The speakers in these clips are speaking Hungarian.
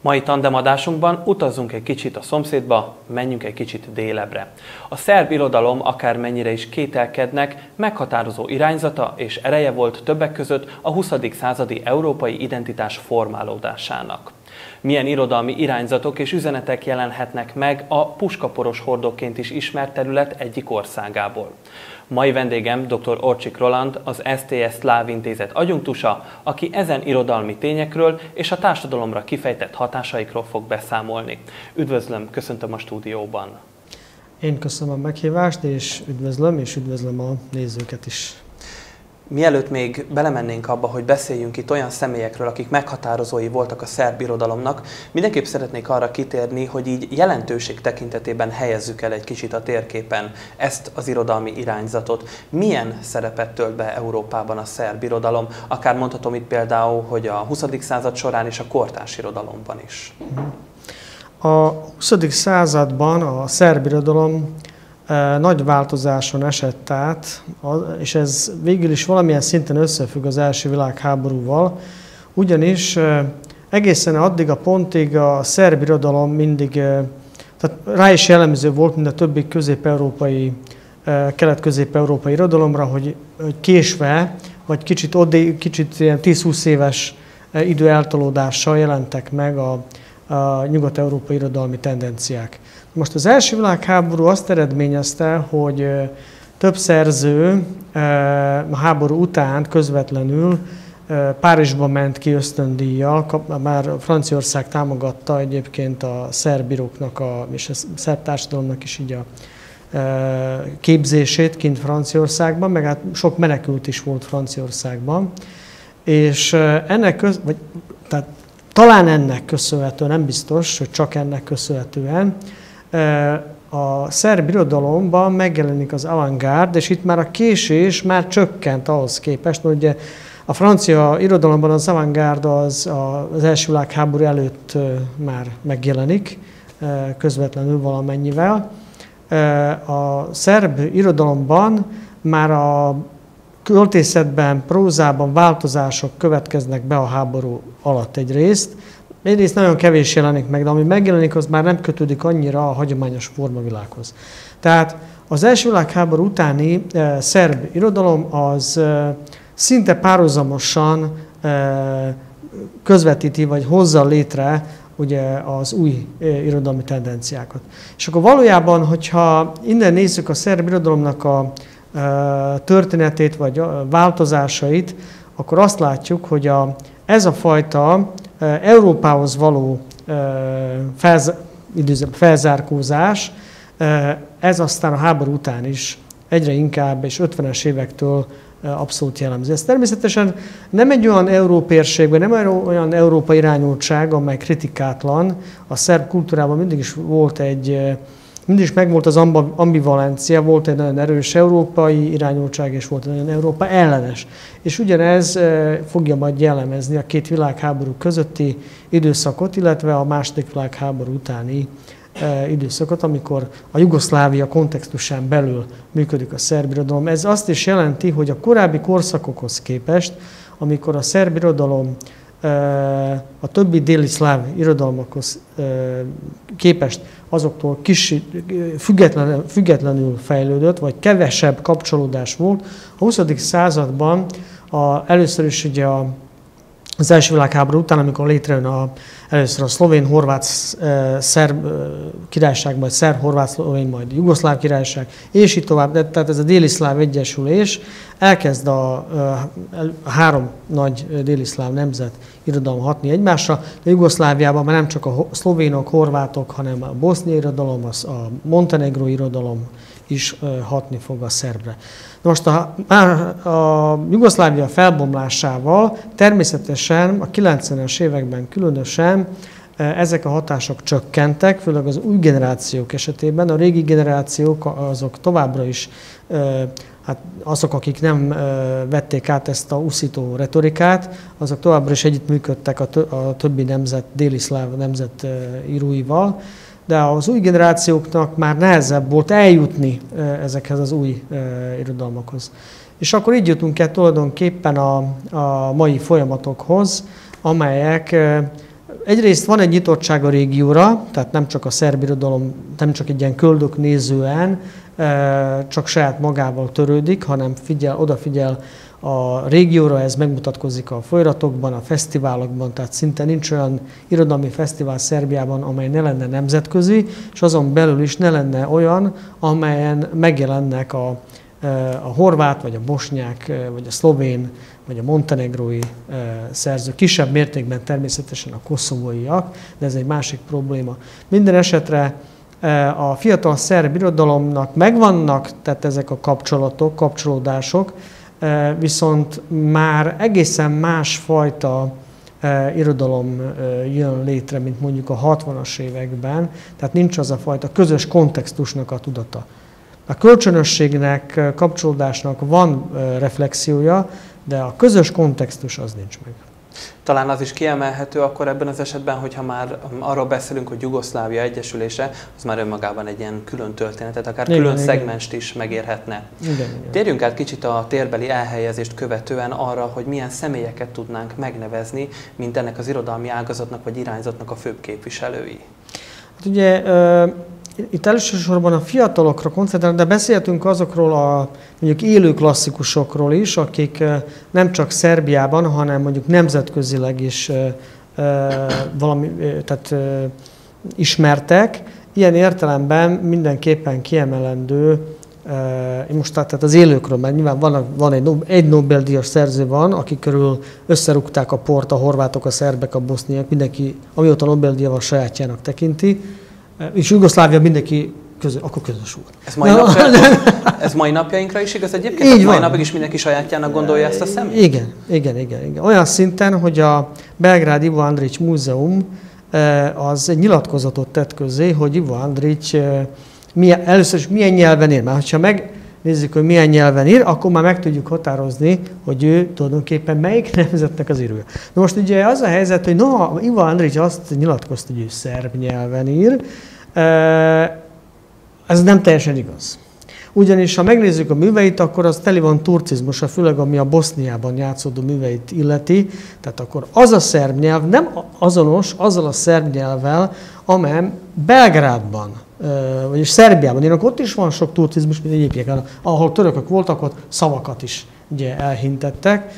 Mai tandemadásunkban utazzunk egy kicsit a szomszédba, menjünk egy kicsit délebre. A szerb irodalom akármennyire is kételkednek, meghatározó irányzata és ereje volt többek között a 20. századi európai identitás formálódásának. Milyen irodalmi irányzatok és üzenetek jelenhetnek meg a puskaporos hordóként is ismert terület egyik országából. Mai vendégem dr. Orcsik Roland, az STS Szláv Intézet adjunktusa, aki ezen irodalmi tényekről és a társadalomra kifejtett hatásaikról fog beszámolni. Üdvözlöm, köszöntöm a stúdióban. Én köszönöm a meghívást, és üdvözlöm a nézőket is. Mielőtt még belemennénk abba, hogy beszéljünk itt olyan személyekről, akik meghatározói voltak a szerb irodalomnak, mindenképp szeretnék arra kitérni, hogy így jelentőség tekintetében helyezzük el egy kicsit a térképen ezt az irodalmi irányzatot. Milyen szerepet tölt be Európában a szerb irodalom? Akár mondhatom itt például, hogy a 20. század során és a kortárs irodalomban is. A 20. században a szerb irodalom nagy változáson esett át, és ez végül is valamilyen szinten összefügg az első világháborúval, ugyanis egészen addig a pontig a szerb irodalom mindig, tehát rá is jellemző volt, mint a többi közép-európai, kelet-közép-európai irodalomra, hogy késve, vagy kicsit ilyen 10-20 éves idő eltolódással jelentek meg a nyugat-európai irodalmi tendenciák. Most az első világháború azt eredményezte, hogy több szerző a háború után közvetlenül Párizsba ment ki ösztöndíjjal, már Franciaország támogatta egyébként a szerb íróknak és a szerb társadalomnak is így a képzését kint Franciaországban, meg hát sok menekült is volt Franciaországban, és talán ennek köszönhetően, nem biztos, hogy csak ennek köszönhetően, a szerb irodalomban megjelenik az avantgárd, és itt már a késés már csökkent ahhoz képest, hogy ugye a francia irodalomban az avantgárd az első világháború előtt már megjelenik, közvetlenül valamennyivel. A szerb irodalomban már a költészetben, prózában változások következnek be a háború alatt egyrészt. Egyrészt nagyon kevés jelenik meg, de ami megjelenik, az már nem kötődik annyira a hagyományos formavilághoz. Tehát az első világháború utáni szerb irodalom az szinte párhuzamosan közvetíti, vagy hozza létre ugye, az új irodalmi tendenciákat. És akkor valójában, hogyha innen nézzük a szerb irodalomnak a történetét, vagy a változásait, akkor azt látjuk, hogy ez a fajta Európához való felzárkózás, ez aztán a háború után is egyre inkább, és 50-es évektől abszolút jellemző. Ez természetesen nem egy olyan európérségben, nem olyan Európa irányultság, amely kritikátlan. A szerb kultúrában mindig is megvolt az ambivalencia, volt egy nagyon erős európai irányultság, és volt egy nagyon Európa ellenes. És ugyanez fogja majd jellemezni a két világháború közötti időszakot, illetve a második világháború utáni időszakot, amikor a Jugoszlávia kontextusán belül működik a szerb irodalom. Ez azt is jelenti, hogy a korábbi korszakokhoz képest, amikor a szerb irodalom a többi déli szláv irodalmakhoz képest azoktól függetlenül fejlődött, vagy kevesebb kapcsolódás volt. A 20. században először is ugye az első világháború után, amikor létrejön először a szlovén-horvát-szerb királyság, majd szerb-horvát-szlovén, majd jugoszláv királyság, és így tovább. Tehát ez a déli-szláv egyesülés elkezd a három nagy déli-szláv nemzet irodalom hatni egymásra. De Jugoszláviában már nem csak a szlovénok, horvátok, hanem a boszniai irodalom, a montenegrói irodalom is hatni fog a szerbre. Most a Jugoszlávia felbomlásával természetesen a 90-es években különösen ezek a hatások csökkentek, főleg az új generációk esetében. A régi generációk azok továbbra is, azok, akik nem vették át ezt a uszító retorikát, azok továbbra is együttműködtek a többi nemzet, déli-szláv nemzet íróival, de az új generációknak már nehezebb volt eljutni ezekhez az új irodalmakhoz. És akkor így jutunk el tulajdonképpen a mai folyamatokhoz, amelyek egyrészt van egy nyitottság a régióra, tehát nem csak a szerb irodalom, nem csak egy ilyen köldöknézően, csak saját magával törődik, hanem odafigyel a régióra, ez megmutatkozik a folyamatokban, a fesztiválokban, tehát szinte nincs olyan irodalmi fesztivál Szerbiában, amely ne lenne nemzetközi, és azon belül is ne lenne olyan, amelyen megjelennek a horvát, vagy a bosnyák, vagy a szlovén, vagy a montenegrói szerzők. Kisebb mértékben természetesen a koszovóiak, de ez egy másik probléma. Minden esetre a fiatal szerb irodalomnak megvannak, tehát ezek a kapcsolatok, kapcsolódások, viszont már egészen másfajta irodalom jön létre, mint mondjuk a 60-as években, tehát nincs az a fajta közös kontextusnak a tudata. A kölcsönösségnek, kapcsolódásnak van reflexiója, de a közös kontextus az nincs meg. Talán az is kiemelhető akkor ebben az esetben, hogyha már arról beszélünk, hogy Jugoszlávia egyesülése, az már önmagában egy ilyen külön történetet, akár külön szegmenst is megérhetne. Igen. Térjünk át kicsit a térbeli elhelyezést követően arra, hogy milyen személyeket tudnánk megnevezni, mint ennek az irodalmi ágazatnak vagy irányzatnak a főbb képviselői. Hát ugye itt elsősorban a fiatalokra koncentrálunk, de beszéltünk azokról a mondjuk élő klasszikusokról is, akik nem csak Szerbiában, hanem mondjuk nemzetközileg is ismertek. Ilyen értelemben mindenképpen kiemelendő, most tehát az élőkről, mert nyilván van egy Nobel-díjas szerző van, akik körül összerúgták a port a horvátok, a szerbek, a boszniak, mindenki, amióta Nobel-díja van, sajátjának tekinti. És Jugoszlávia mindenki akkor közös volt. Ez mai napjainkra is igaz egyébként? Így mai napig is mindenki sajátjának gondolja ezt a személyt? Igen. Olyan szinten, hogy a Belgrád Ivo Andrić Múzeum az egy nyilatkozatot tett közzé, hogy Ivo Andrić először is milyen nyelven ír. Mert ha megnézzük, hogy milyen nyelven ír, akkor már meg tudjuk határozni, hogy ő tulajdonképpen melyik nemzetnek az írója. Na most ugye az a helyzet, hogy noha Ivo Andrić azt nyilatkozta, hogy ő szerb nyelven ír, ez nem teljesen igaz. Ugyanis, ha megnézzük a műveit, akkor az teli van turcizmusra, főleg ami a Boszniában játszódó műveit illeti. Tehát akkor az a szerb nyelv nem azonos azzal a szerb nyelvvel, amely Belgrádban, vagyis Szerbiában. Én ott is van sok turcizmus, mint egyébként, ahol törökök voltak, ott szavakat is ugye elhintettek.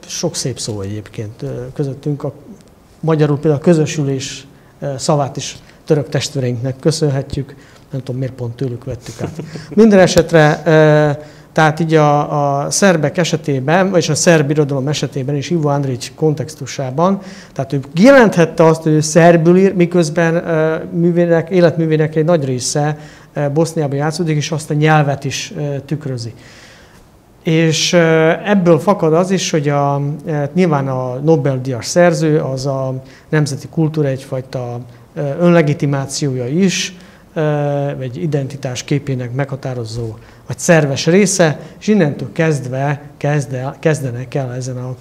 Sok szép szó egyébként közöttünk. A magyarul például a közösülés szavát is török testvéreinknek köszönhetjük. Nem tudom, miért pont tőlük vettük át. Minden esetre, tehát így a szerbek esetében, vagyis a szerb irodalom esetében is Ivo Andrić kontextusában, tehát ő jelenthette azt, hogy ő szerbül ír, miközben életművének egy nagy része Boszniában játszódik, és azt a nyelvet is tükrözi. És ebből fakad az is, hogy nyilván a Nobel-díjas szerző, az a nemzeti kultúra egyfajta önlegitimációja is, vagy identitás képének meghatározó, vagy szerves része, és innentől kezdve kezdenek el ezen a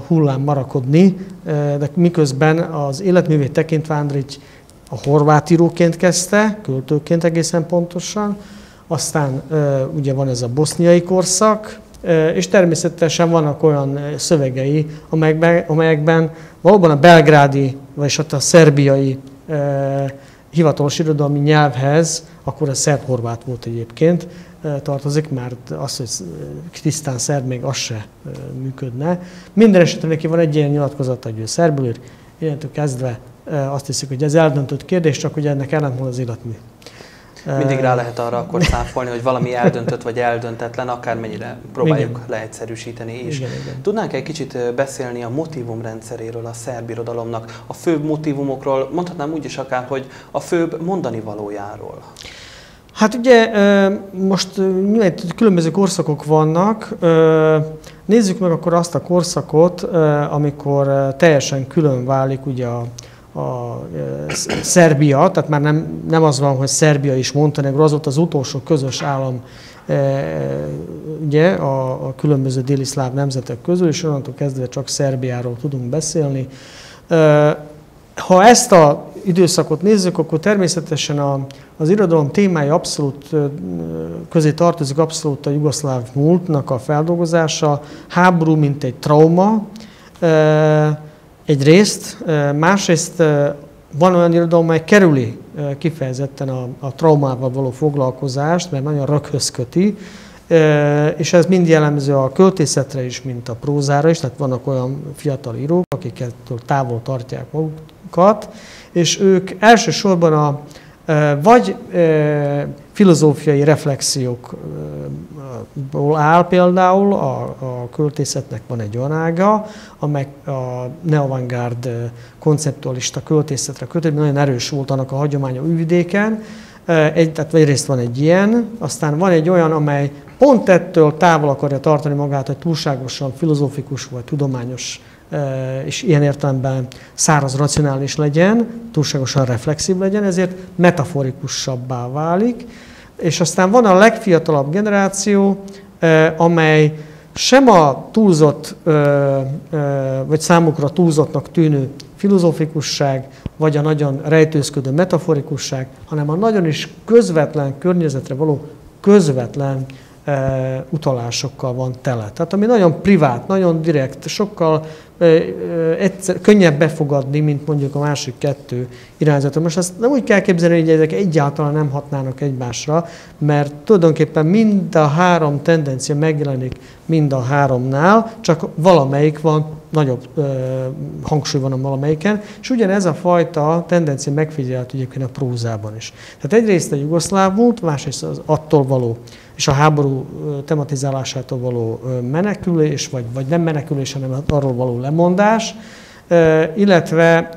hullám marakodni, de miközben az életművét tekintve Andrić a horvát íróként kezdte, költőként egészen pontosan, aztán ugye van ez a boszniai korszak, és természetesen vannak olyan szövegei, amelyekben valóban a belgrádi, vagyis a szerbiai hivatalos irodalmi nyelvhez, akkor a szerb-horvát volt egyébként, tartozik, mert az, hogy tisztán szerb, még az se működne. Minden esetre neki van egy ilyen nyilatkozata, hogy ő szerbül ír, innentől kezdve azt hiszik, hogy ez eldöntött kérdés, csak hogy ennek ellentmond az életmű. Mindig rá lehet arra akkor száfolni, hogy valami eldöntött vagy eldöntetlen, akármennyire próbáljuk leegyszerűsíteni is. Igen. Tudnánk egy kicsit beszélni a motívum rendszeréről a szerb irodalomnak, a főbb motívumokról, mondhatnám úgy is akár, hogy a főbb mondani valójáról. Hát ugye most különböző korszakok vannak. Nézzük meg akkor azt a korszakot, amikor teljesen külön válik ugye a Szerbia, tehát már nem az van, hogy Szerbia és Montenegró, az volt az utolsó közös állam ugye, a különböző déli szláv nemzetek közül, és onnantól kezdve csak Szerbiáról tudunk beszélni. Ha ezt az időszakot nézzük, akkor természetesen az irodalom témája abszolút közé tartozik abszolút a jugoszláv múltnak a feldolgozása, háború, mint egy trauma, egyrészt, másrészt van olyan irodalom, amely kerüli kifejezetten a traumával való foglalkozást, mert nagyon röghöz köti, és ez mind jellemző a költészetre is, mint a prózára is, tehát vannak olyan fiatal írók, akik ettől távol tartják magukat, és ők elsősorban vagy filozófiai reflexiókból áll például, a költészetnek van egy olyan ága, amely a neoavantgárd konceptualista költészetre kötött, nagyon erős volt annak a hagyománya Újvidéken. Tehát egyrészt van egy ilyen, aztán van egy olyan, amely pont ettől távol akarja tartani magát, hogy túlságosan filozófikus vagy tudományos, és ilyen értelemben száraz, racionális legyen, túlságosan reflexív legyen, ezért metaforikusabbá válik. És aztán van a legfiatalabb generáció, amely sem a túlzott, vagy számukra túlzottnak tűnő filozófikusság, vagy a nagyon rejtőzködő metaforikusság, hanem a nagyon is közvetlen környezetre való közvetlen utalásokkal van tele. Tehát ami nagyon privát, nagyon direkt, sokkal könnyebb befogadni, mint mondjuk a másik kettő irányzatot. Most azt nem úgy kell képzelni, hogy ezek egyáltalán nem hatnának egymásra, mert tulajdonképpen mind a három tendencia megjelenik mind a háromnál, csak valamelyik van, nagyobb hangsúly van a valamelyiken, és ugyanez a fajta tendencia megfigyelhető egyébként a prózában is. Tehát egyrészt a jugoszláv múlt, másrészt az attól való, és a háború tematizálásától való menekülés, vagy nem menekülés, hanem arról való lemondás, illetve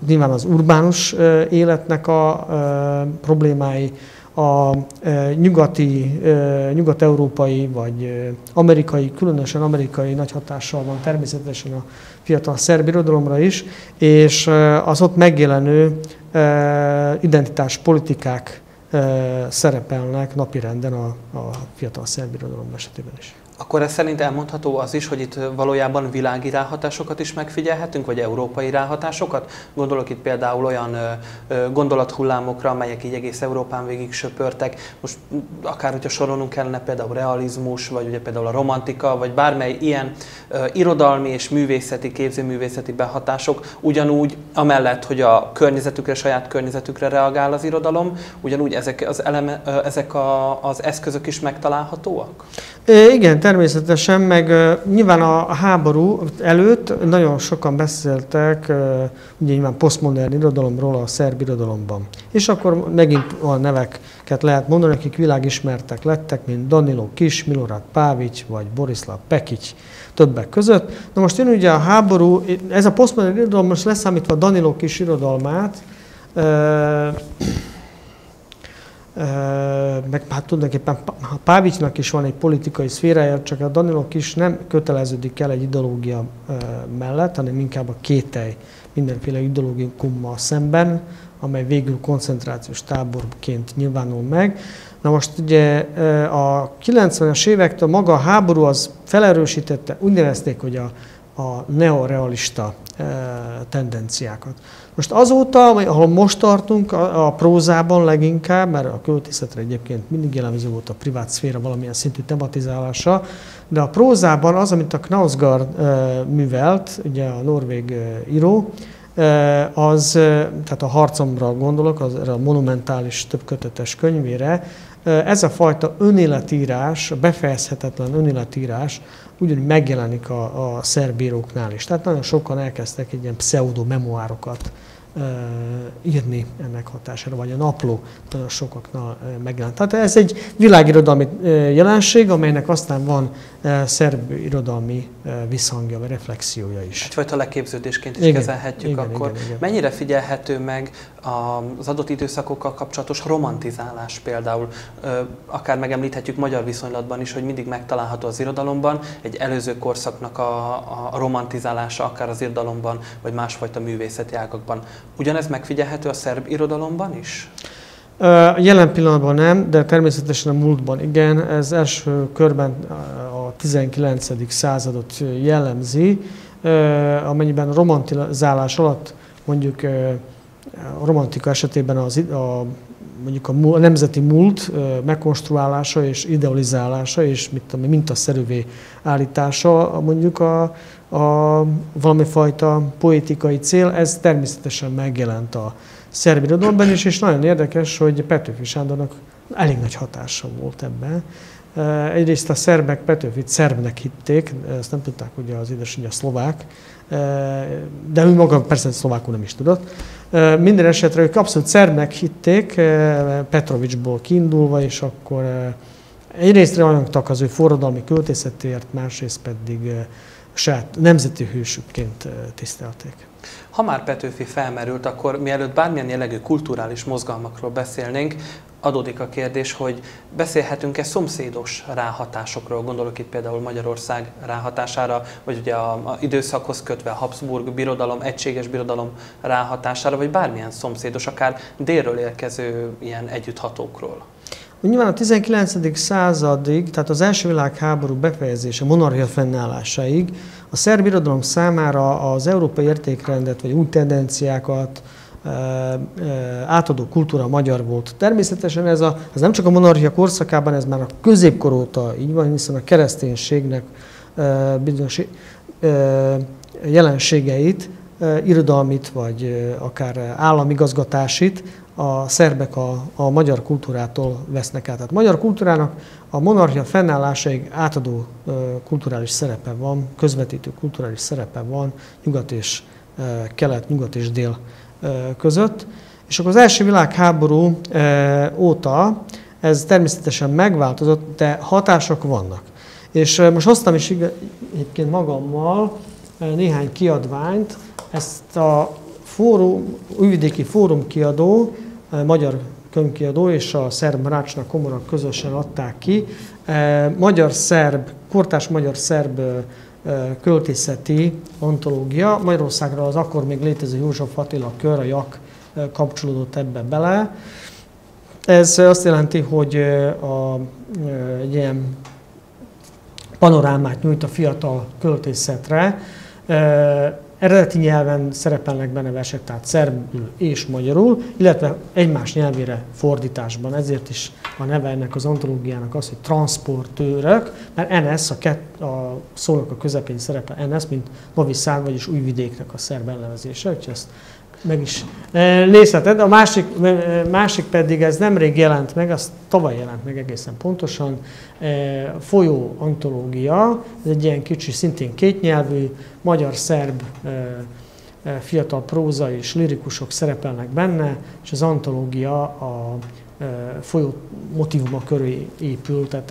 nyilván az urbánus életnek a problémái, a nyugat-európai vagy amerikai, különösen amerikai nagy hatással van természetesen a fiatal szerb irodalomra is, és az ott megjelenő identitáspolitikák szerepelnek napirenden a fiatal szerb irodalom esetében is. Akkor ez szerint elmondható az is, hogy itt valójában világi ráhatásokat is megfigyelhetünk, vagy európai ráhatásokat? Gondolok itt például olyan gondolathullámokra, amelyek így egész Európán végig söpörtek. Most akár, hogyha sorolnunk kellene, például realizmus, vagy ugye például a romantika, vagy bármely ilyen irodalmi és művészeti, képzőművészeti behatások, ugyanúgy amellett, hogy a környezetükre, saját környezetükre reagál az irodalom, ugyanúgy ezek az eszközök is megtalálhatóak? Igen, természetesen, meg nyilván a háború előtt nagyon sokan beszéltek ugye nyilván posztmodern irodalomról a szerb irodalomban. És akkor megint olyan neveket lehet mondani, akik világismertek lettek, mint Danilo Kis, Milorad Pavić vagy Borislav Pekić többek között. Na most jön ugye a háború, ez a posztmodern irodalom most leszámítva Danilo Kis irodalmát, meg hát tulajdonképpen Pavićnak is van egy politikai szférája, csak a Danilo Kis nem köteleződik el egy ideológia mellett, hanem inkább a kételj mindenféle ideológiummal szemben, amely végül koncentrációs táborként nyilvánul meg. Na most ugye a 90-es évektől maga a háború az felerősítette, úgy nevezték, hogy a neorealista tendenciákat. Most azóta, ahol most tartunk, a prózában leginkább, mert a költészetre egyébként mindig jellemző volt a privát szféra valamilyen szintű tematizálása, de a prózában az, amit a Knausgård művelt, ugye a norvég író, tehát a Harcomra gondolok, erre a monumentális többkötetes könyvére, ez a fajta önéletírás, a befejezhetetlen önéletírás ugyanúgy megjelenik a szerb íróknál is. Tehát nagyon sokan elkezdtek egy ilyen pseudo-memoárokat írni ennek hatására, vagy a napló nagyon sokaknál megjelent. Tehát ez egy világirodalmi jelenség, amelynek aztán van szerb irodalmi visszhangja, vagy reflexiója is. Egyfajta leképződésként is kezelhetjük akkor. Igen. Mennyire figyelhető meg az adott időszakokkal kapcsolatos romantizálás például? Akár megemlíthetjük magyar viszonylatban is, hogy mindig megtalálható az irodalomban egy előző korszaknak a romantizálása, akár az irodalomban, vagy másfajta művészeti ágakban. Ugyanez megfigyelhető a szerb irodalomban is? Jelen pillanatban nem, de természetesen a múltban igen. Ez első körben a 19. századot jellemzi, amennyiben a romantizálás alatt mondjuk a romantika esetében mondjuk a nemzeti múlt megkonstruálása és idealizálása és mintaszerűvé állítása mondjuk a valami fajta poetikai cél, ez természetesen megjelent a szerb irodalomban is, és nagyon érdekes, hogy Petőfi Sándornak elég nagy hatása volt ebben. Egyrészt a szerbek Petőfit szerbnek hitték, ezt nem tudták, hogy az édesanyja szlovák, de ő maga persze szlovákul nem is tudott. Minden esetre ők abszolút szerbnek hitték, Petrovicsból kiindulva, és akkor egyrészt rajongtak az ő forradalmi költészetért, másrészt pedig saját nemzeti hősükként tisztelték. Ha már Petőfi felmerült, akkor mielőtt bármilyen jellegű kulturális mozgalmakról beszélnénk, adódik a kérdés, hogy beszélhetünk-e szomszédos ráhatásokról, gondolok itt például Magyarország ráhatására, vagy ugye a időszakhoz kötve a Habsburg birodalom, egységes birodalom ráhatására, vagy bármilyen szomszédos, akár délről érkező ilyen együtthatókról. Nyilván a 19. századig, tehát az első világháború befejezése, monarchia fennállásáig a szerb irodalom számára az európai értékrendet vagy új tendenciákat átadó kultúra magyar volt. Természetesen ez nem csak a monarchia korszakában, ez már a középkor óta így van, hiszen a kereszténységnek bizonyos jelenségeit, irodalmit vagy akár államigazgatásit a szerbek a magyar kultúrától vesznek át. Tehát a magyar kultúrának a monarchia fennállásáig átadó kulturális szerepe van, közvetítő kulturális szerepe van nyugat és kelet, nyugat és dél között. És akkor az első világháború óta ez természetesen megváltozott, de hatások vannak. És most hoztam is egyébként magammal néhány kiadványt, ezt a Újvidéki Fórum kiadó, magyar könyvkiadó és a szerb Mrácsna Komora közösen adták ki. Kortárs magyar-szerb költészeti antológia. Magyarországra az akkor még létező József Attila kör, a JAK kapcsolódott ebbe bele. Ez azt jelenti, hogy egy ilyen panorámát nyújt a fiatal költészetre. Eredeti nyelven szerepelnek benne versek, tehát szerbül és magyarul, illetve egymás nyelvére fordításban. Ezért is a neve ennek az antológiának az, hogy transportőrök, mert NS, a szónak a közepén szerepel NS, mint Novi Sad, vagyis Újvidéknek a szerb elnevezése, úgyhogy ezt meg is nézheted. A másik pedig, ez nemrég jelent meg, az tavaly jelent meg egészen pontosan, Folyó antológia, ez egy ilyen kicsi, szintén kétnyelvű, magyar-szerb fiatal próza és lirikusok szerepelnek benne, és az antológia a folyó motívuma köré épül. Tehát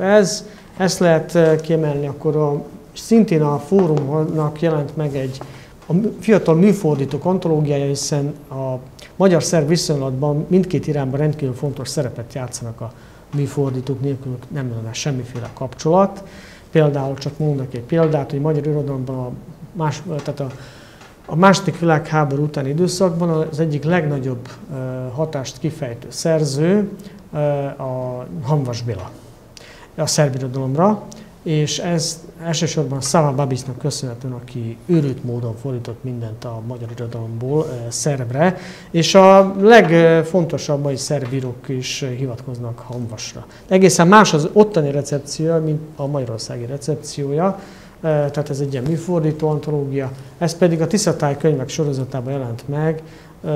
ezt lehet kiemelni, akkor szintén a fórumnak jelent meg a fiatal műfordítók antológiája, hiszen a magyar-szerb viszonylatban mindkét irányban rendkívül fontos szerepet játszanak a műfordítók, nélkül nem lenne semmiféle kapcsolat. Például csak mondok egy példát, hogy magyar irodalomban a második világháború utáni időszakban az egyik legnagyobb hatást kifejtő szerző a Hamvas Béla a szerb irodalomra, és ez elsősorban Szava Babisnak köszönhetően, aki őrült módon fordított mindent a magyar irodalomból szerbre, és a legfontosabb mai szerb írók is hivatkoznak Hamvasra. Egészen más az ottani recepciója, mint a magyarországi recepciója, tehát ez egy ilyen műfordító antológia, ez pedig a Tiszatáj könyvek sorozatában jelent meg,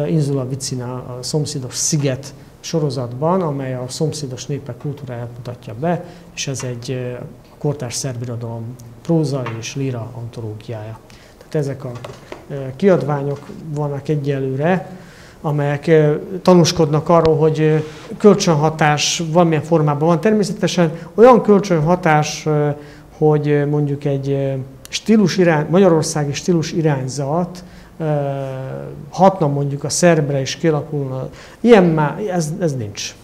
Insula Vicina, a szomszédos sziget sorozatban, amely a szomszédos népek kultúráját mutatja be, és ez egy kortárs szerb irodalom próza és líra antológiája. Tehát ezek a kiadványok vannak egyelőre, amelyek tanúskodnak arról, hogy kölcsönhatás valamilyen formában van. Természetesen olyan kölcsönhatás, hogy mondjuk egy magyarországi stílus irányzat hatna mondjuk a szerbre és kialakulna. Ilyen már, ez nincs.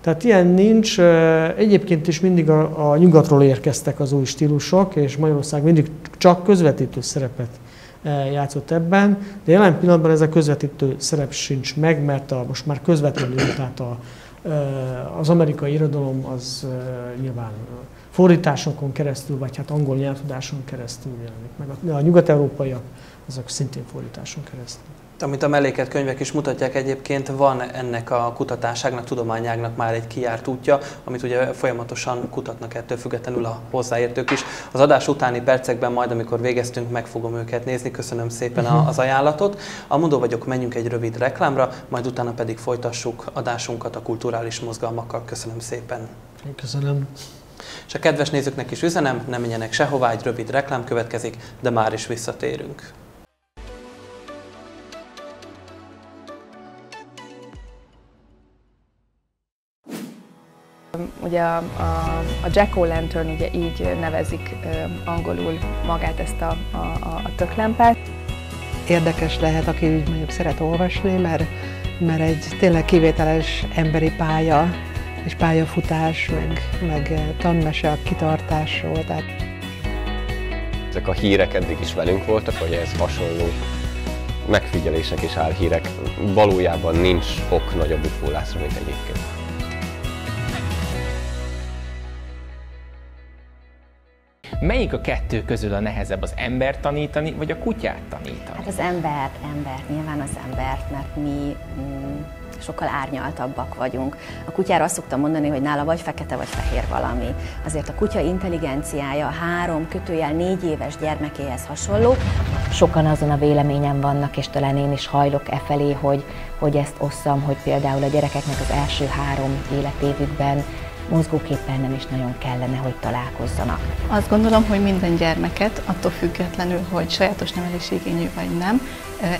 Tehát ilyen nincs. Egyébként is mindig a nyugatról érkeztek az új stílusok, és Magyarország mindig csak közvetítő szerepet játszott ebben, de jelen pillanatban ez a közvetítő szerep sincs meg, mert most már közvetlenül, tehát az amerikai irodalom az nyilván fordításokon keresztül, vagy hát angol nyelvtudáson keresztül jelenik meg. A nyugat-európaiak azok szintén fordításon keresztül. Amit a mellékelt könyvek is mutatják egyébként, van ennek a kutatáságnak, tudományágnak már egy kijárt útja, amit ugye folyamatosan kutatnak ettől függetlenül a hozzáértők is. Az adás utáni percekben majd, amikor végeztünk, meg fogom őket nézni. Köszönöm szépen az ajánlatot. A Mondó vagyok, menjünk egy rövid reklámra, majd utána pedig folytassuk adásunkat a kulturális mozgalmakkal. Köszönöm szépen. Köszönöm. És a kedves nézőknek is üzenem, ne menjenek sehová, egy rövid reklám következik, de már is visszatérünk. Ugye a Jack-o'-lantern, ugye így nevezik angolul magát ezt a töklámpát. Érdekes lehet, aki úgy mondjuk szeret olvasni, mert egy tényleg kivételes emberi pálya, és pályafutás, meg tanmese a kitartásról. Tehát... Ezek a hírek eddig is velünk voltak, vagy ez hasonló megfigyelések és álhírek. Valójában nincs ok nagyobb ufólásra, mint egyébként. Melyik a kettő közül a nehezebb, az embert tanítani, vagy a kutyát tanítani? Hát az embert, nyilván az embert, mert mi sokkal árnyaltabbak vagyunk. A kutyára azt szoktam mondani, hogy nála vagy fekete, vagy fehér valami. Azért a kutya intelligenciája 3-4 éves gyermekéhez hasonló. Sokan azon a véleményen vannak, és talán én is hajlok felé, hogy ezt osszam, hogy például a gyerekeknek az első 3 életévükben mozgóképpel nem is nagyon kellene, hogy találkozzanak. Azt gondolom, hogy minden gyermeket, attól függetlenül, hogy sajátos nevelési igényű vagy nem,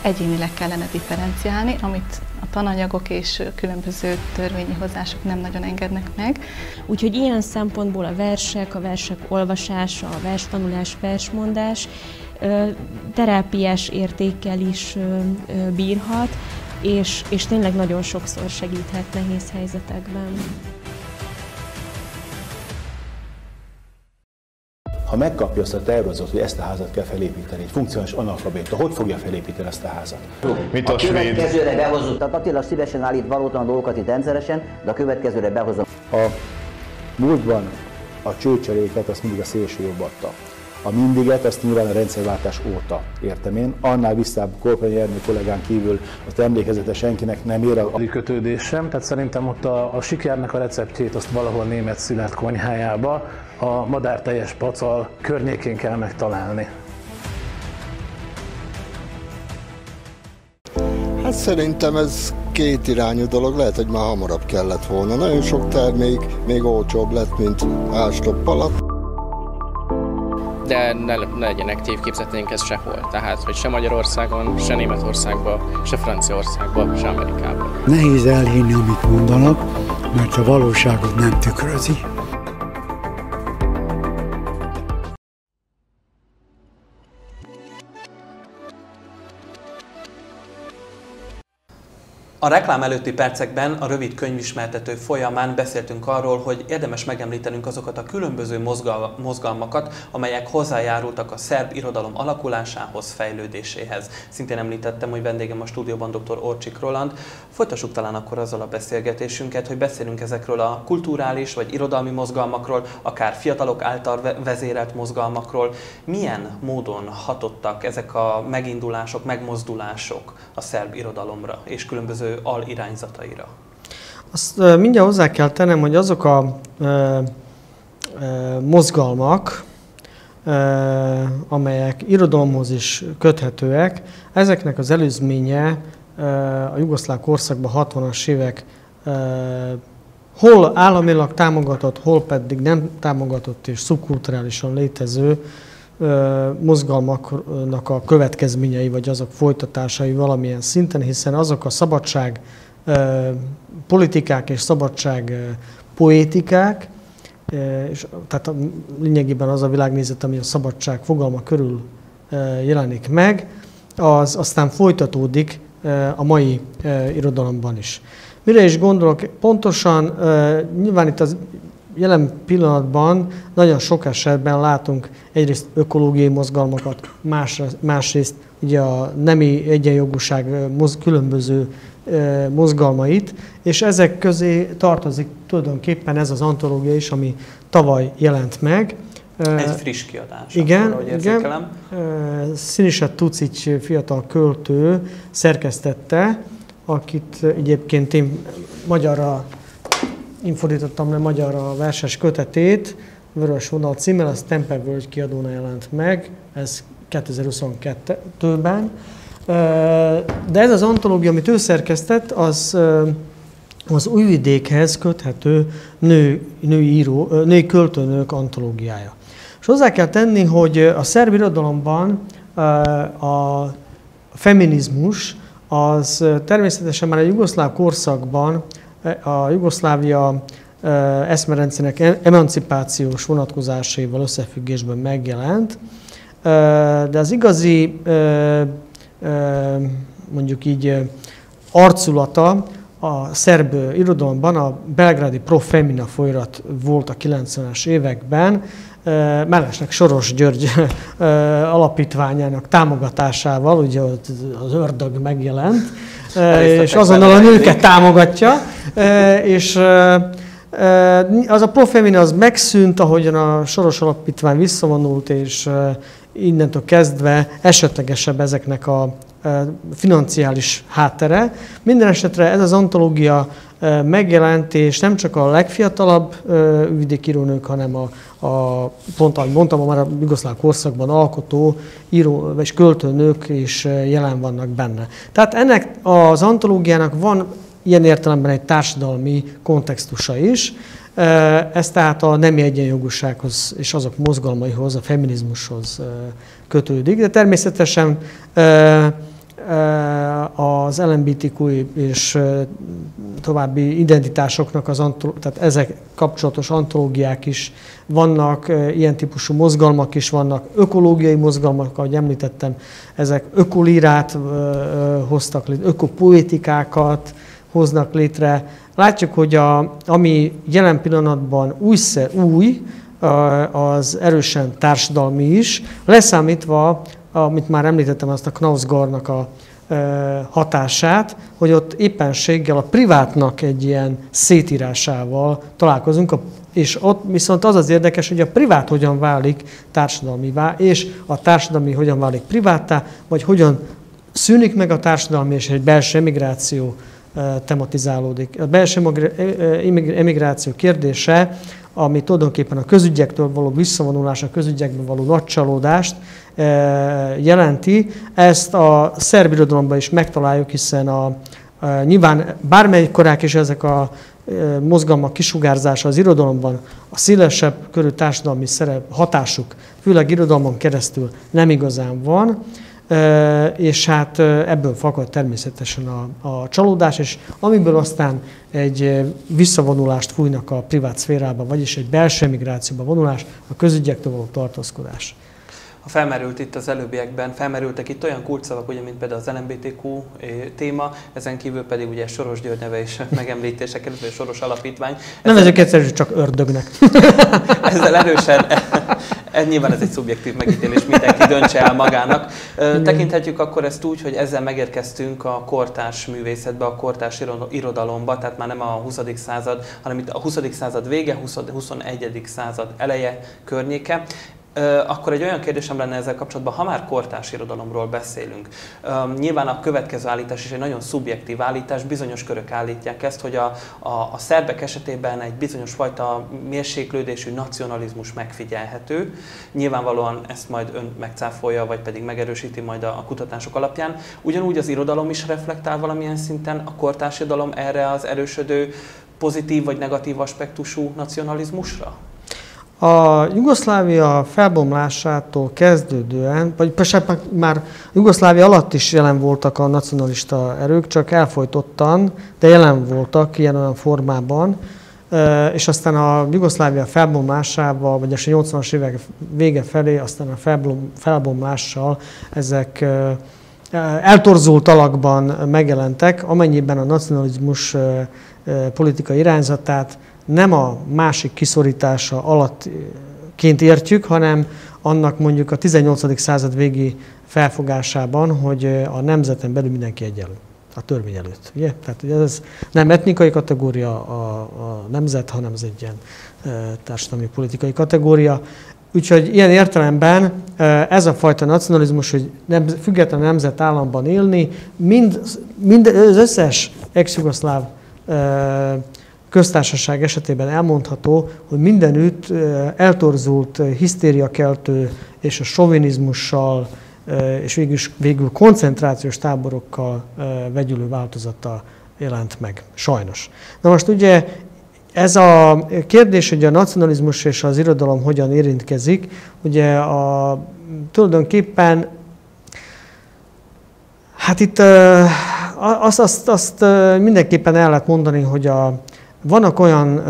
egyénileg kellene differenciálni, amit a tananyagok és különböző törvényi hozások nem nagyon engednek meg. Úgyhogy ilyen szempontból a versek olvasása, a verstanulás, versmondás terápiás értékkel is bírhat, és tényleg nagyon sokszor segíthet nehéz helyzetekben. Ha megkapja azt a tervezőt, hogy ezt a házat kell felépíteni, egy funkcionális analfabéta, hogy fogja felépíteni ezt a házat? Mint a következőre behozunk, tehát Attila szívesen állít valótlan dolgokat itt rendszeresen, de a következőre behozom. A múltban a csőcseréket azt mindig a szélső jobb adta. A mindiget azt nyilván a rendszerváltás óta értem én. Annál visszább Korponyi Ernő kollégán kívül azt emlékezete senkinek nem ér a kötődésem, tehát szerintem ott a sikernek a receptjét azt valahol német Szilárd konyhájába, a madárteljes pacal környékén kell megtalálni. Hát szerintem ez kétirányú dolog, lehet, hogy már hamarabb kellett volna. Nagyon sok termék még olcsóbb lett, mint ástopp alatt. De ne legyenek tévképzeteink ez sehol. Tehát, hogy se Magyarországon, se Németországban, se Franciaországban, se Amerikában. Nehéz elhinni, amit mondanak, mert a valóságot nem tükrözi. A reklám előtti percekben a rövid könyvismertető folyamán beszéltünk arról, hogy érdemes megemlítenünk azokat a különböző mozgalmakat, amelyek hozzájárultak a szerb irodalom alakulásához, fejlődéséhez. Szintén említettem, hogy vendégem a stúdióban dr. Orcsik Roland. Folytassuk talán akkor azzal a beszélgetésünket, hogy beszélünk ezekről a kulturális vagy irodalmi mozgalmakról, akár fiatalok által vezérelt mozgalmakról. Milyen módon hatottak ezek a megindulások, megmozdulások a szerb irodalomra és különböző alirányzataira? Azt mindjárt hozzá kell tennem, hogy azok a mozgalmak, amelyek irodalomhoz is köthetőek, ezeknek az előzménye a jugoszláv korszakban 60-as évek hol államilag támogatott, hol pedig nem támogatott és szubkulturálisan létező mozgalmaknak a következményei, vagy azok folytatásai valamilyen szinten, hiszen azok a szabadság politikák és szabadság poétikák, és tehát lényegében az a világnézet, ami a szabadság fogalma körül jelenik meg, az aztán folytatódik a mai irodalomban is. Mire is gondolok pontosan, nyilván itt az jelen pillanatban nagyon sok esetben látunk egyrészt ökológiai mozgalmakat, másrészt ugye a nemi egyenjogúság különböző mozgalmait, és ezek közé tartozik tulajdonképpen ez az antológia is, ami tavaly jelent meg. Ez friss kiadás. Igen, akkor, igen. Sziniset Tucic fiatal költő szerkesztette, akit egyébként én fordítottam le magyarra a verses kötetét, Vörös vonal címmel, az Tempelvölgy kiadónál jelent meg, ez 2022-ben. De ez az antológia, amit ő szerkesztett, az Újvidékhez köthető női költőnők antológiája. És hozzá kell tenni, hogy a szerb irodalomban a feminizmus az természetesen már a jugoszláv korszakban a Jugoszlávia eszmerendszerének emancipációs vonatkozásaival összefüggésben megjelent, de az igazi, mondjuk így arculata a szerb irodalomban a belgrádi Pro Femina folyóirat volt a 90-es években, mellesleg Soros György alapítványának támogatásával, ugye az ördög megjelent, és azonnal a nőket támogatja, és az a Pro Femina az megszűnt, ahogyan a Soros Alapítvány visszavonult, és innentől kezdve esetlegesebb ezeknek a financiális háttere. Minden esetre ez az antológia megjelent, és nem csak a legfiatalabb vidékírónők, hanem pont ahogy mondtam, már a jugoszláv korszakban alkotó író és költőnők is jelen vannak benne. Tehát ennek az antológiának van ilyen értelemben egy társadalmi kontextusa is. Ez tehát a nemi egyenjogúsághoz és azok mozgalmaihoz, a feminizmushoz kötődik, de természetesen az LMBTQ és további identitásoknak, tehát ezek kapcsolatos antológiák is vannak, ilyen típusú mozgalmak is vannak, ökológiai mozgalmak, ahogy említettem, ezek ökolírát hoztak létre, ökopoétikákat hoznak létre. Látjuk, hogy ami jelen pillanatban új, az erősen társadalmi is, leszámítva, amit már említettem, azt a Knausgårdnak a hatását, hogy ott éppenséggel a privátnak egy ilyen szétírásával találkozunk, és ott viszont az az érdekes, hogy a privát hogyan válik társadalmivá, és a társadalmi hogyan válik priváttá, vagy hogyan szűnik meg a társadalmi, és egy belső emigráció tematizálódik. A belső emigráció kérdése, ami tulajdonképpen a közügyektől való visszavonulás, a közügyekben való nagycsalódást jelenti. Ezt a szerb irodalomban is megtaláljuk, hiszen nyilván bármelyik korák is ezek a mozgalmak kisugárzása az irodalomban, a szélesebb körű társadalmi hatásuk, főleg irodalmon keresztül nem igazán van, és hát ebből fakad természetesen a csalódás, és amiből aztán egy visszavonulást fújnak a privát szférába, vagyis egy belső emigrációba vonulás, a közügyektől való tartózkodás. Felmerült itt az előbbiekben, felmerültek itt olyan kulcsszavak, ugye, mint például az LMBTQ téma, ezen kívül pedig ugye Soros György neve is megemlítése került, vagy a Soros Alapítvány. Nevezzük egyszerűen csak ördögnek. Ezzel erősen, nyilván ez egy szubjektív megítélés, mindenki döntse el magának. Tekinthetjük akkor ezt úgy, hogy ezzel megérkeztünk a kortárs művészetbe, a kortárs irodalomba, tehát már nem a 20. század, hanem itt a 20. század vége, 21. század eleje környéke. Akkor egy olyan kérdésem lenne ezzel kapcsolatban, ha már kortárs irodalomról beszélünk. Nyilván a következő állítás is egy nagyon szubjektív állítás, bizonyos körök állítják ezt, hogy a szerbek esetében egy bizonyos fajta mérséklődésű nacionalizmus megfigyelhető. Nyilvánvalóan ezt majd ön megcáfolja, vagy pedig megerősíti majd a kutatások alapján. Ugyanúgy az irodalom is reflektál valamilyen szinten, a kortárs irodalom erre az erősödő pozitív vagy negatív aspektusú nacionalizmusra? A Jugoszlávia felbomlásától kezdődően, vagy már Jugoszlávia alatt is jelen voltak a nacionalista erők, csak elfojtottan, de jelen voltak ilyen-olyan formában, és aztán a Jugoszlávia felbomlásával, vagy a 80-as évek vége felé, aztán a felbomlással ezek eltorzult alakban megjelentek, amennyiben a nacionalizmus politikai irányzatát nem a másik kiszorítása alattként értjük, hanem annak mondjuk a 18. század végi felfogásában, hogy a nemzeten belül mindenki egyenlő, a törvény előtt. Ugye? Tehát ugye ez nem etnikai kategória a nemzet, hanem ez egy ilyen társadalmi politikai kategória. Úgyhogy ilyen értelemben ez a fajta nacionalizmus, hogy független nemzetállamban élni, mind az összes ex-jugoszláv köztársaság esetében elmondható, hogy mindenütt eltorzult, hisztériakeltő és a sovinizmussal és végül koncentrációs táborokkal vegyülő változata jelent meg. Sajnos. Na most ugye ez a kérdés, hogy a nacionalizmus és az irodalom hogyan érintkezik, ugye tulajdonképpen hát itt azt mindenképpen el lehet mondani, hogy vannak olyan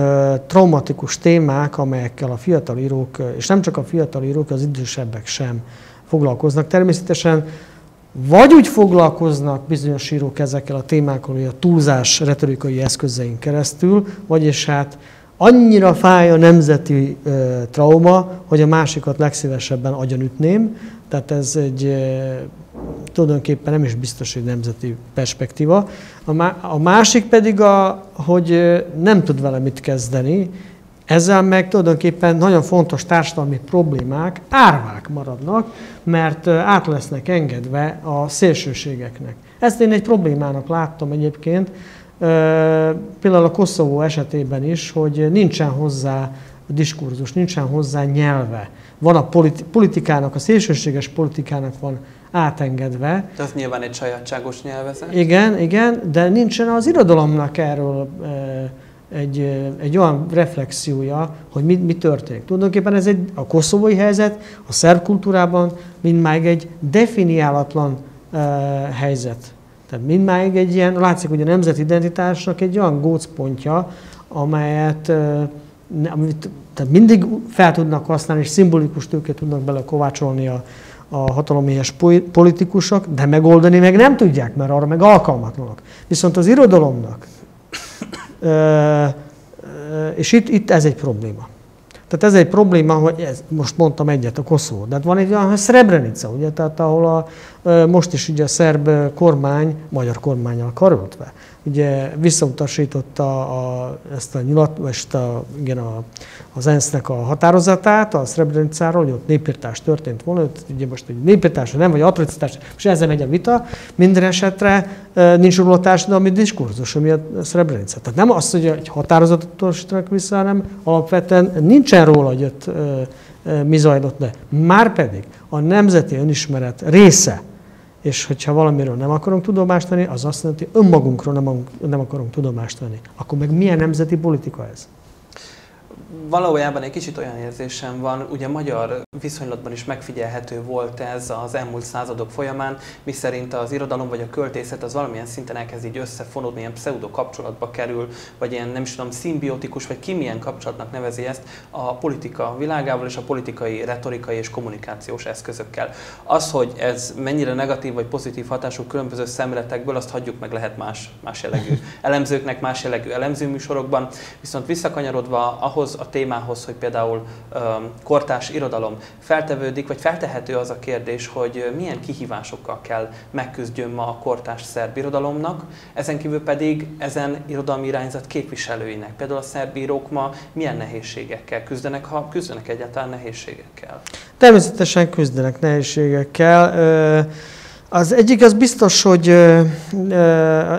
traumatikus témák, amelyekkel a fiatal írók, és nem csak a fiatal írók, az idősebbek sem foglalkoznak. Természetesen vagy úgy foglalkoznak bizonyos írók ezekkel a témákkal, hogy a túlzás retorikai eszközein keresztül, vagyis hát annyira fáj a nemzeti trauma, hogy a másikat legszívesebben agyonütném. Tehát ez tulajdonképpen nem is biztos, hogy nemzeti perspektíva. A másik pedig, hogy nem tud vele mit kezdeni, ezzel meg tulajdonképpen nagyon fontos társadalmi problémák árvák maradnak, mert át lesznek engedve a szélsőségeknek. Ezt én egy problémának láttam egyébként, például a Koszovó esetében is, hogy nincsen hozzá diskurzus, nincsen hozzá nyelve. Van a politikának, a szélsőséges politikának van átengedve. De az nyilván egy sajátságos nyelvezet. Igen, de nincsen az irodalomnak erről egy olyan reflexiója, hogy mi történik. Tulajdonképpen ez a koszovói helyzet, a szerb kultúrában mindmáig egy definiálatlan helyzet. Tehát mindmáig egy ilyen, látszik, hogy a nemzeti identitásnak egy olyan gócpontja, amit tehát mindig fel tudnak használni, és szimbolikus tőkét tudnak bele kovácsolni a hataloméhes politikusok, de megoldani meg nem tudják, mert arra meg alkalmatlanak. Viszont az irodalomnak, és itt ez egy probléma. Tehát ez egy probléma, hogy most mondtam egyet, a Koszovó. De van egy olyan Srebrenica, ugye, tehát ahol most is ugye a szerb kormány, magyar kormánnyal karöltve, ugye visszautasította az ENSZ-nek a határozatát a Srebrenicáról, hogy ott népirtás történt volna, ugye most egy népirtás, nem, vagy atrocitás, és ezzel megy a vita, minden esetre nincs róla társadalmi diskurzus, ami a Srebrenica. Tehát nem az, hogy egy határozatot utasítanak vissza, hanem alapvetően nincsen róla, hogy ott mi zajlott le. Márpedig a nemzeti önismeret része, és hogyha valamiről nem akarunk tudomást venni, az azt jelenti, hogy önmagunkról nem akarunk tudomást venni. Akkor meg milyen nemzeti politika ez? Valójában egy kicsit olyan érzésem van, ugye magyar viszonylatban is megfigyelhető volt ez az elmúlt századok folyamán, miszerint az irodalom vagy a költészet az valamilyen szinten elkezd így összefonódni, ilyen pseudo kapcsolatba kerül, vagy ilyen nem is tudom, szimbiotikus, vagy ki milyen kapcsolatnak nevezi ezt a politika világával és a politikai, retorikai és kommunikációs eszközökkel. Az, hogy ez mennyire negatív vagy pozitív hatású különböző szemléletekből, azt hagyjuk meg, lehet más jellegű elemzőknek, más jellegű elemzőműsorokban, viszont visszakanyarodva ahhoz a témához, hogy például kortárs irodalom feltevődik, vagy feltehető az a kérdés, hogy milyen kihívásokkal kell megküzdjön ma a kortárs szerb irodalomnak, ezen kívül pedig ezen irodalmi irányzat képviselőinek. Például a szerb írók ma milyen nehézségekkel küzdenek, ha küzdenek egyáltalán nehézségekkel? Természetesen küzdenek nehézségekkel. Az egyik az biztos, hogy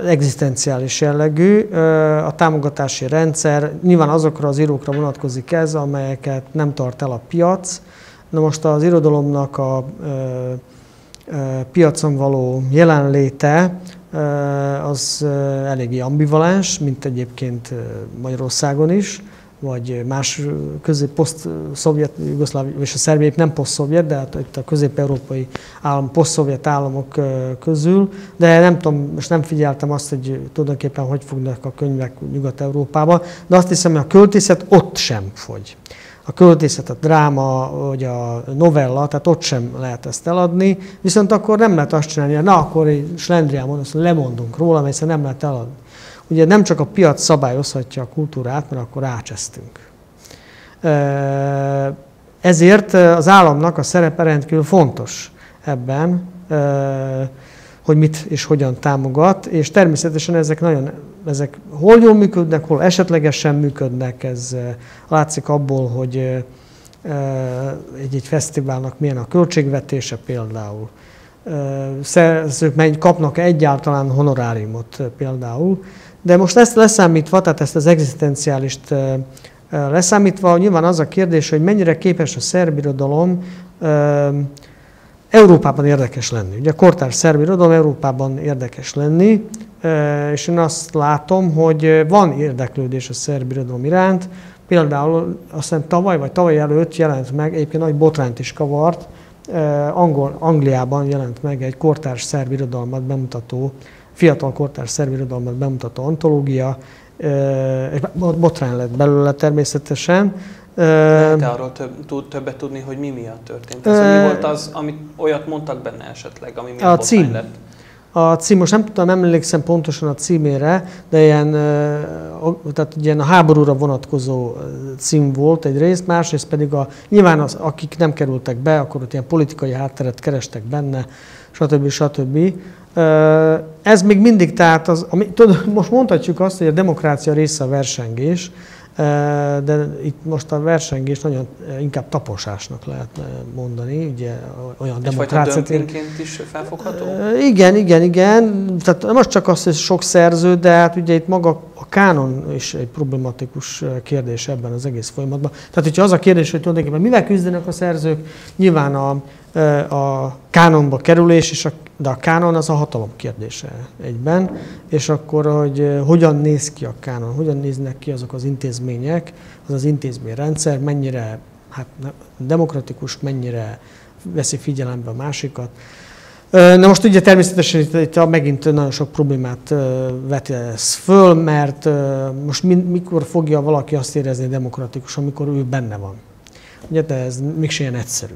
egzisztenciális jellegű, a támogatási rendszer, nyilván azokra az írókra vonatkozik ez, amelyeket nem tart el a piac. Na most az irodalomnak a piacon való jelenléte az eléggé ambivalens, mint egyébként Magyarországon is, vagy más poszt-szovjet, Jugoszlávia, és a szerbiek nem poszt-szovjet, de hát itt a közép-európai poszt-szovjet államok közül, de nem tudom, most nem figyeltem azt, hogy tulajdonképpen hogy fognak a könyvek Nyugat-Európában, de azt hiszem, hogy a költészet ott sem fogy. A költészet, a dráma, vagy a novella, tehát ott sem lehet ezt eladni, viszont akkor nem lehet azt csinálni, hogy na akkor slendrián azt lemondunk róla, mert nem lehet eladni. Ugye nem csak a piac szabályozhatja a kultúrát, mert akkor rácsesztünk. Ezért az államnak a szerepe rendkívül fontos ebben, hogy mit és hogyan támogat, és természetesen ezek hol jól működnek, hol esetlegesen működnek, ez látszik abból, hogy egy fesztiválnak milyen a költségvetése például. Szerzők kapnak egyáltalán honoráriumot például. De most ezt leszámítva, tehát ezt az egzisztenciálist leszámítva, nyilván az a kérdés, hogy mennyire képes a szerb irodalom Európában érdekes lenni. Ugye a kortárs szerb irodalom Európában érdekes lenni, és én azt látom, hogy van érdeklődés a szerb irodalom iránt. Például azt hiszem tavaly előtt jelent meg, egyébként nagy botrányt is kavart, Angliában jelent meg egy kortárs szerb irodalmat bemutató, fiatal kortárs szerb irodalmat bemutató antológia, és botrány lett belőle természetesen. Lehet arról többet tudni, hogy mi miatt történt? Ez mi volt az, amit olyat mondtak benne esetleg, ami miatt botrány lett? A cím, most nem tudom, emlékszem pontosan a címére, de ilyen a háborúra vonatkozó cím volt egyrészt, másrészt pedig nyilván akik nem kerültek be, akkor ott ilyen politikai hátteret kerestek benne, stb. Ez még mindig, tehát most mondhatjuk azt, hogy a demokrácia része a versengés, de itt most a versengés nagyon inkább taposásnak lehet mondani, ugye olyan demokrácia. Dömpingként is felfogható? Igen. Tehát most csak az, hogy sok szerző, de hát ugye itt maga a kánon is egy problematikus kérdés ebben az egész folyamatban. Tehát, hogyha az a kérdés, hogy tulajdonképpen mivel küzdenek a szerzők, nyilván a kánonba kerülés, de a kánon az a hatalom kérdése egyben, és akkor, hogy hogyan néz ki a kánon, hogyan néznek ki azok az intézmények, az az intézményrendszer, mennyire demokratikus, mennyire veszi figyelembe a másikat. Na most ugye természetesen itt megint nagyon sok problémát vetesz föl, mert most mikor fogja valaki azt érezni demokratikus, amikor ő benne van. Ugye, de ez mégsem ilyen egyszerű.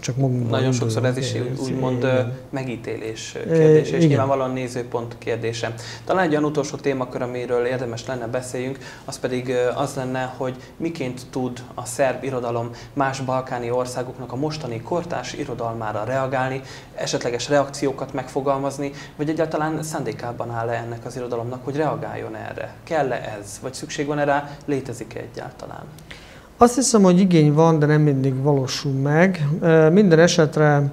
Csak nagyon sokszor ez is úgymond megítélés kérdése, és nyilvánvalóan nézőpont kérdése. Talán egy olyan utolsó témakör, amiről érdemes lenne beszéljünk, az pedig az lenne, hogy miként tud a szerb irodalom más balkáni országoknak a mostani kortárs irodalmára reagálni, esetleges reakciókat megfogalmazni, vagy egyáltalán szándékában áll-e ennek az irodalomnak, hogy reagáljon erre? Kell-e ez? Vagy szükség van erre? Létezik-e egyáltalán? Azt hiszem, hogy igény van, de nem mindig valósul meg. Minden esetre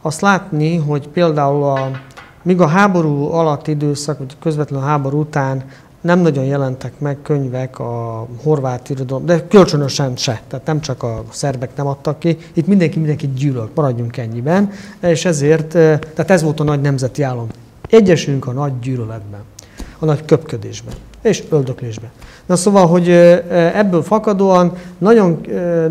azt látni, hogy például míg a háború alatt időszak, vagy közvetlenül a háború után nem nagyon jelentek meg könyvek a horvát irodalom, de kölcsönösen se, tehát nem csak a szerbek nem adtak ki, itt mindenki gyűlölt, maradjunk ennyiben, és ezért, tehát ez volt a nagy nemzeti álom. Egyesülünk a nagy gyűlöletben, a nagy köpködésben és öldöklésben. Na szóval, hogy ebből fakadóan nagyon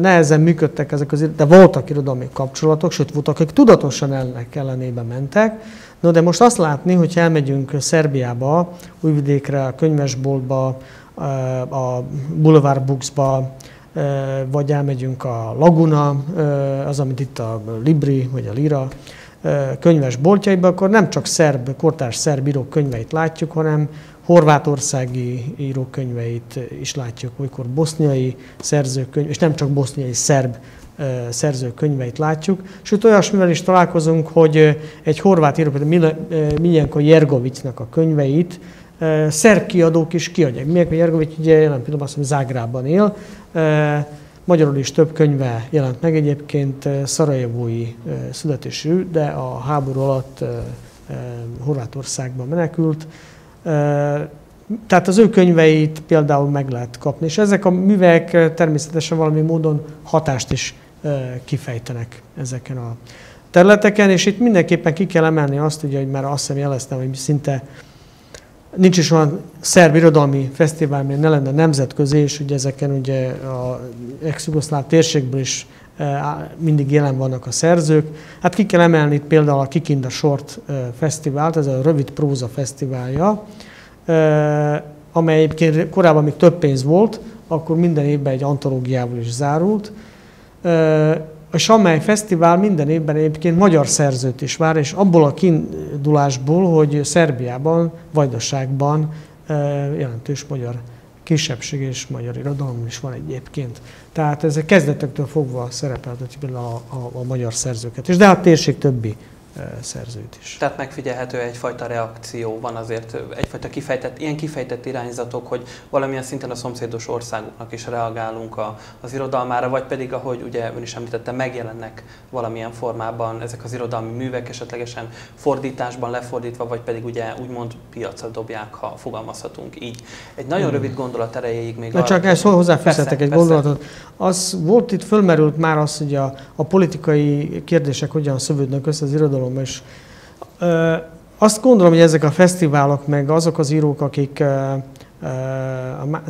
nehezen működtek ezek de voltak irodalmi kapcsolatok, sőt voltak, akik tudatosan ennek ellenébe mentek. No, de most azt látni, hogy elmegyünk Szerbiába, Újvidékre, a könyvesboltba, a Boulevard Booksba, vagy elmegyünk a Laguna, az, amit itt a Libri, vagy a Lira könyvesboltjaiba, akkor nem csak kortárs szerb írók könyveit látjuk, hanem horvátországi írókönyveit is látjuk, olykor boszniai szerzőkönyv, és nem csak boszniai szerb szerzőkönyveit látjuk. Sőt, olyasmivel is találkozunk, hogy egy horvát író, például Miljenko Jergovicnak a könyveit szerb kiadók is kiadják. Miljenko Jergovic ugye jelen pillanatban azt mondja, Zágrában él. Magyarul is több könyve jelent meg, egyébként szarajevói születésű, de a háború alatt Horvátországban menekült. Tehát az ő könyveit például meg lehet kapni, és ezek a művek természetesen valami módon hatást is kifejtenek ezeken a területeken, és itt mindenképpen ki kell emelni azt, ugye, hogy már azt hiszem jeleztem, hogy szinte nincs is olyan szerb irodalmi fesztivál, mert ne lenne nemzetközi, és ugye ezeken ugye a ex-jugoszláv térségből is mindig jelen vannak a szerzők. Hát ki kell emelni itt például a Kikinda Short Fesztivált, ez a rövid próza fesztiválja, amely egyébként korábban még több pénz volt, akkor minden évben egy antológiával is zárult, és amely fesztivál minden évben egyébként magyar szerzőt is vár, és abból a kiindulásból, hogy Szerbiában, Vajdaságban jelentős magyar kisebbség és magyar irodalom is van egyébként. Tehát ez kezdetektől fogva szerepelteti például a magyar szerzőket is, de a térség többi szerzőt is. Tehát megfigyelhető egyfajta reakció, van azért egyfajta ilyen kifejtett irányzatok, hogy valamilyen szinten a szomszédos országoknak is reagálunk az irodalmára, vagy pedig, ahogy ugye ön is említette, megjelennek valamilyen formában ezek az irodalmi művek, esetlegesen fordításban lefordítva, vagy pedig ugye úgymond piacra dobják, ha fogalmazhatunk így. Egy nagyon rövid gondolat erejéig még... De csak ezt hozzáfűzhetek egy gondolatot. Az volt itt, fölmerült már az, hogy a politikai kérdések hogyan szövődnek össze az irodalomban, és azt gondolom, hogy ezek a fesztiválok, meg azok az írók, akik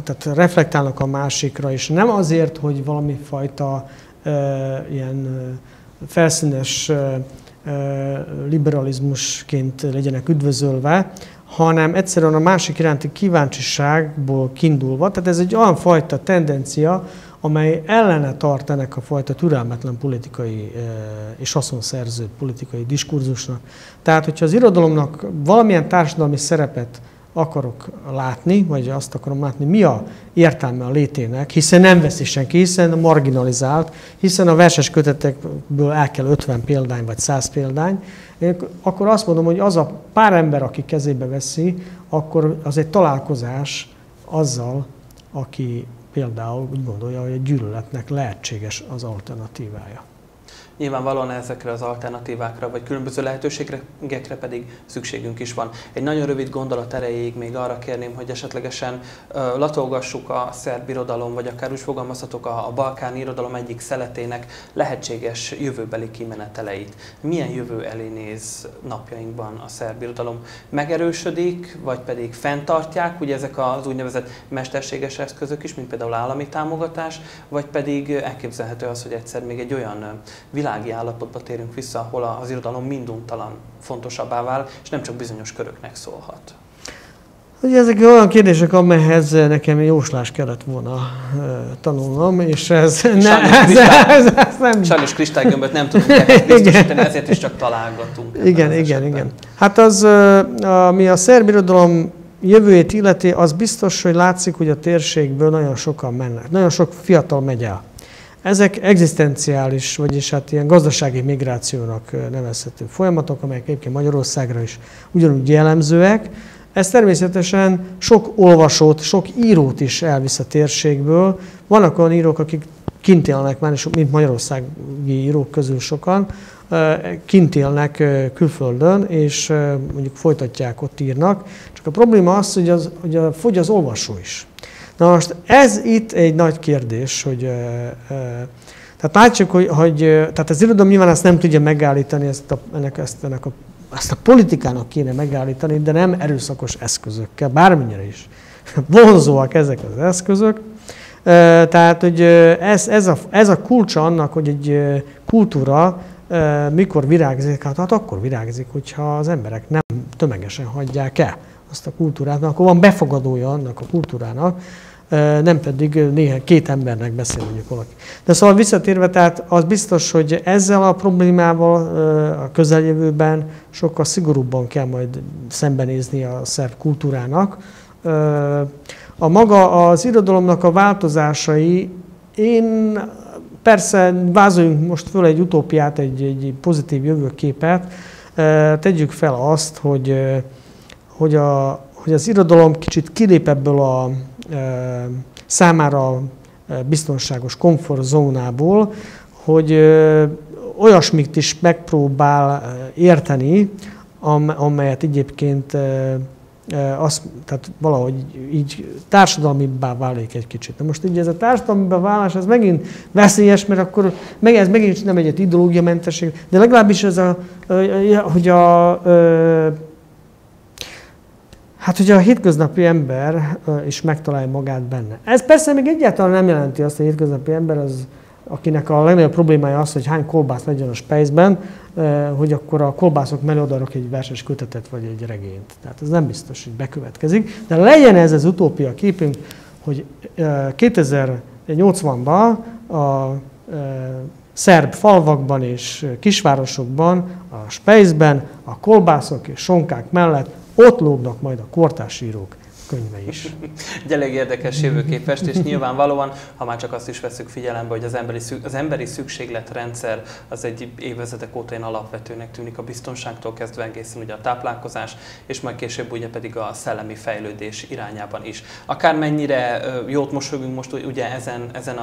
tehát reflektálnak a másikra, és nem azért, hogy valami fajta ilyen felszínes liberalizmusként legyenek üdvözölve, hanem egyszerűen a másik iránti kíváncsiságból kiindulva. Tehát ez egy olyan fajta tendencia, amely ellene tart ennek a fajta türelmetlen politikai és haszonszerző politikai diskurzusnak. Tehát, hogyha az irodalomnak valamilyen társadalmi szerepet akarok látni, vagy azt akarom látni, mi a értelme a létének, hiszen nem veszi senki, hiszen marginalizált, hiszen a verses kötetekből el kell 50 példány, vagy 100 példány, akkor azt mondom, hogy az a pár ember, aki kezébe veszi, akkor az egy találkozás azzal, aki például úgy gondolja, hogy a gyűlöletnek lehetséges az alternatívája. Nyilvánvalóan ezekre az alternatívákra, vagy különböző lehetőségekre pedig szükségünk is van. Egy nagyon rövid gondolat erejéig még arra kérném, hogy esetlegesen latolgassuk a szerb irodalom, vagy akár úgy fogalmazhatok a balkáni irodalom egyik szeletének lehetséges jövőbeli kimeneteleit. Milyen jövő elé néz napjainkban a szerb irodalom? Megerősödik, vagy pedig fenntartják, ugye ezek az úgynevezett mesterséges eszközök is, mint például állami támogatás, vagy pedig elképzelhető az, hogy egyszer még egy olyan világi állapotba térünk vissza, ahol az irodalom minduntalan fontosabbá vál, és nem csak bizonyos köröknek szólhat. Ugye ezek olyan kérdések, amelyhez nekem jóslás kellett volna tanulnom, és ez nem... Sajnos kristálygömböt nem tudunk ehhez biztosítani, ezért is csak találgatunk. Igen. Hát az, ami a szerb irodalom jövőjét illeti, az biztos, hogy látszik, hogy a térségből nagyon sokan mennek, nagyon sok fiatal megy el. Ezek egzisztenciális, vagyis hát ilyen gazdasági migrációnak nevezhető folyamatok, amelyek egyébként Magyarországra is ugyanúgy jellemzőek. Ez természetesen sok olvasót, sok írót is elvisz a térségből. Vannak olyan írók, akik kint élnek már, mint magyarországi írók közül sokan, kint élnek külföldön, és mondjuk folytatják, ott írnak. Csak a probléma az, hogy fogy az olvasó is. Na most ez itt egy nagy kérdés, hogy tehát látjuk, hogy tehát az irodalom nyilván ezt nem tudja megállítani, ezt a politikának kéne megállítani, de nem erőszakos eszközökkel, bármennyire is vonzóak ezek az eszközök. Tehát, hogy ez a kulcsa annak, hogy egy kultúra mikor virágzik, hát akkor virágzik, hogyha az emberek nem tömegesen hagyják el azt a kultúrát, akkor van befogadója annak a kultúrának, nem pedig két embernek beszél mondjuk valaki. De szóval visszatérve, tehát az biztos, hogy ezzel a problémával a közeljövőben sokkal szigorúbban kell majd szembenézni a szerb kultúrának. A maga az irodalomnak a változásai, én persze vázoljunk most föl egy utópiát, egy pozitív jövőképet, tegyük fel azt, hogy az irodalom kicsit kilép ebből a számára biztonságos komfortzónából, hogy olyasmit is megpróbál érteni, amelyet egyébként tehát valahogy így társadalmibbá válik egy kicsit. De most így ez a társadalmibbá válás, ez megint veszélyes, mert akkor ez megint nem egy ideológiamentesség, de legalábbis ez hogy a hétköznapi ember is megtalálja magát benne. Ez persze még egyáltalán nem jelenti azt, hogy a hétköznapi ember az, akinek a legnagyobb problémája az, hogy hány kolbász legyen a spejzben, hogy akkor a kolbászok mellé odaadok egy verses kötetet vagy egy regényt. Tehát ez nem biztos, hogy bekövetkezik. De legyen ez az utópia képünk, hogy 2080-ban a szerb falvakban és kisvárosokban, a spejzben, a kolbászok és sonkák mellett ott lógnak majd a kortárs írók könyve is. Egy elég érdekes jövőképest, és nyilvánvalóan, ha már csak azt is veszük figyelembe, hogy az emberi szükségletrendszer az egy évezredek óta ilyen alapvetőnek tűnik, a biztonságtól kezdve egészen ugye a táplálkozás, és majd később ugye pedig a szellemi fejlődés irányában is. Akármennyire jót mosolygunk most ugye ezen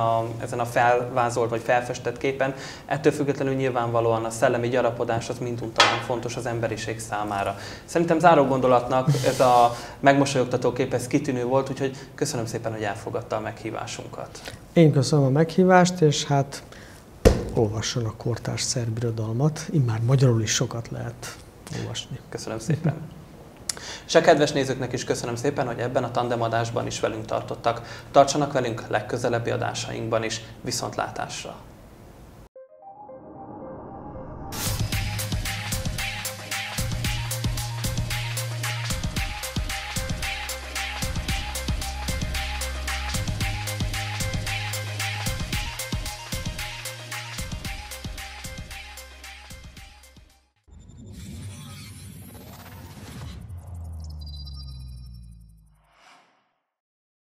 a felvázolt vagy felfestett képen, ettől függetlenül nyilvánvalóan a szellemi gyarapodás az minduntalan fontos az emberiség számára. Szerintem záró gondolatnak ez a megmosolyogtató kép, ez kitűnő volt, úgyhogy köszönöm szépen, hogy elfogadta a meghívásunkat. Én köszönöm a meghívást, és hát olvasson a kortárs szerb irodalmat, immár magyarul is sokat lehet olvasni. Köszönöm szépen. És a kedves nézőknek is köszönöm szépen, hogy ebben a tandemadásban is velünk tartottak. Tartsanak velünk legközelebbi adásainkban is. Viszontlátásra!